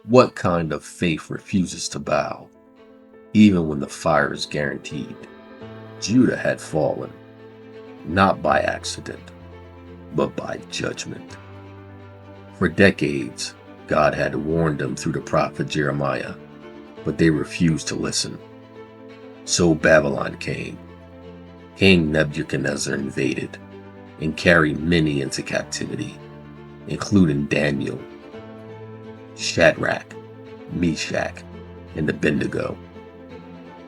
What kind of faith refuses to bow, even when the fire is guaranteed? Judah had fallen, not by accident, but by judgment. For decades, God had warned them through the prophet Jeremiah, but they refused to listen. So Babylon came. King Nebuchadnezzar invaded and carried many into captivity, including Daniel, Shadrach, Meshach, and Abednego.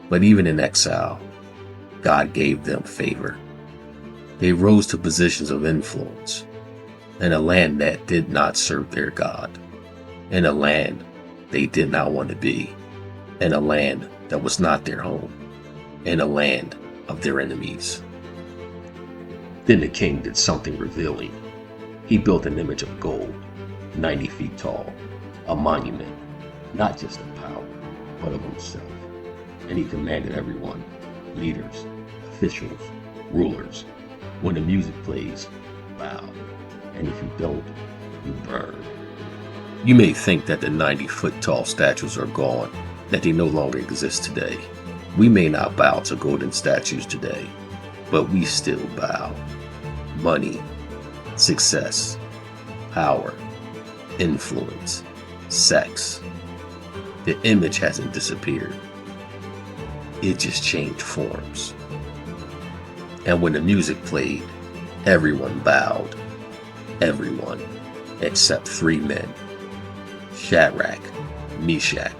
But even in exile, God gave them favor. They rose to positions of influence in a land that did not serve their God, in a land they did not want to be, in a land that was not their home, in a land of their enemies. Then the king did something revealing. He built an image of gold, 90 feet tall, a monument, not just of power, but of himself. And he commanded everyone, leaders, officials, rulers, when the music plays, bow, and if you don't, you burn. You may think that the 90-foot tall statues are gone, that they no longer exist today. We may not bow to golden statues today, but we still bow. Money, success, power, influence, sex. The image hasn't disappeared. It just changed forms. And when the music played, everyone bowed. Everyone, except 3 men, Shadrach, Meshach,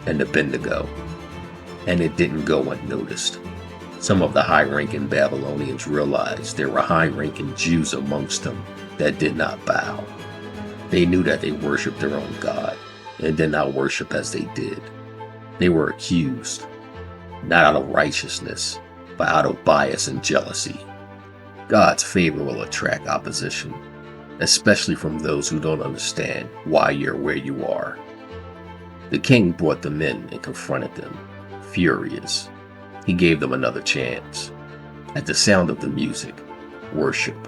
and Abednego. And it didn't go unnoticed. Some of the high-ranking Babylonians realized there were high-ranking Jews amongst them that did not bow. They knew that they worshiped their own God and did not worship as they did. They were accused, not out of righteousness, but out of bias and jealousy. God's favor will attract opposition, especially from those who don't understand why you're where you are. The king brought them in and confronted them, furious. He gave them another chance. At the sound of the music, worship,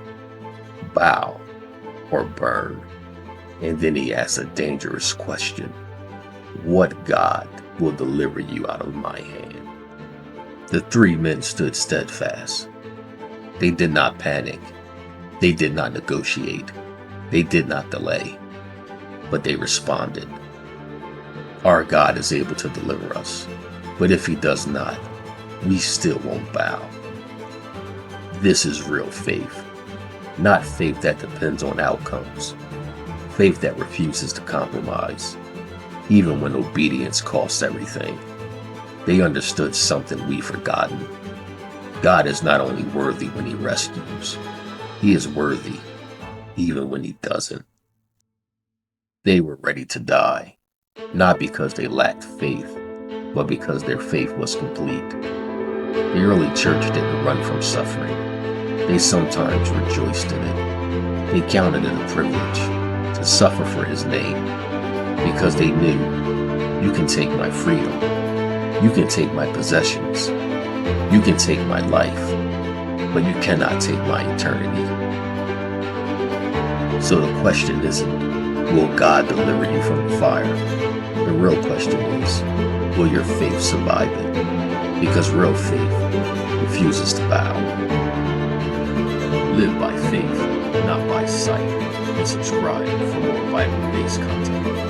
bow, or burn. And then he asked a dangerous question. What God will deliver you out of my hand? The 3 men stood steadfast. They did not panic. They did not negotiate. They did not delay. But they responded. Our God is able to deliver us. But if he does not, we still won't bow. This is real faith. Not faith that depends on outcomes. Faith that refuses to compromise, even when obedience costs everything. They understood something we've forgotten. God is not only worthy when he rescues, he is worthy even when he doesn't. They were ready to die, not because they lacked faith, but because their faith was complete. The early church didn't run from suffering. They sometimes rejoiced in it. They counted it a privilege to suffer for his name, because they knew, you can take my freedom, you can take my possessions, you can take my life, but you cannot take my eternity. So the question isn't, will God deliver you from the fire? The real question is, will your faith survive it? Because real faith refuses to bow. Live by faith, not by sight. And subscribe for more Bible-based content.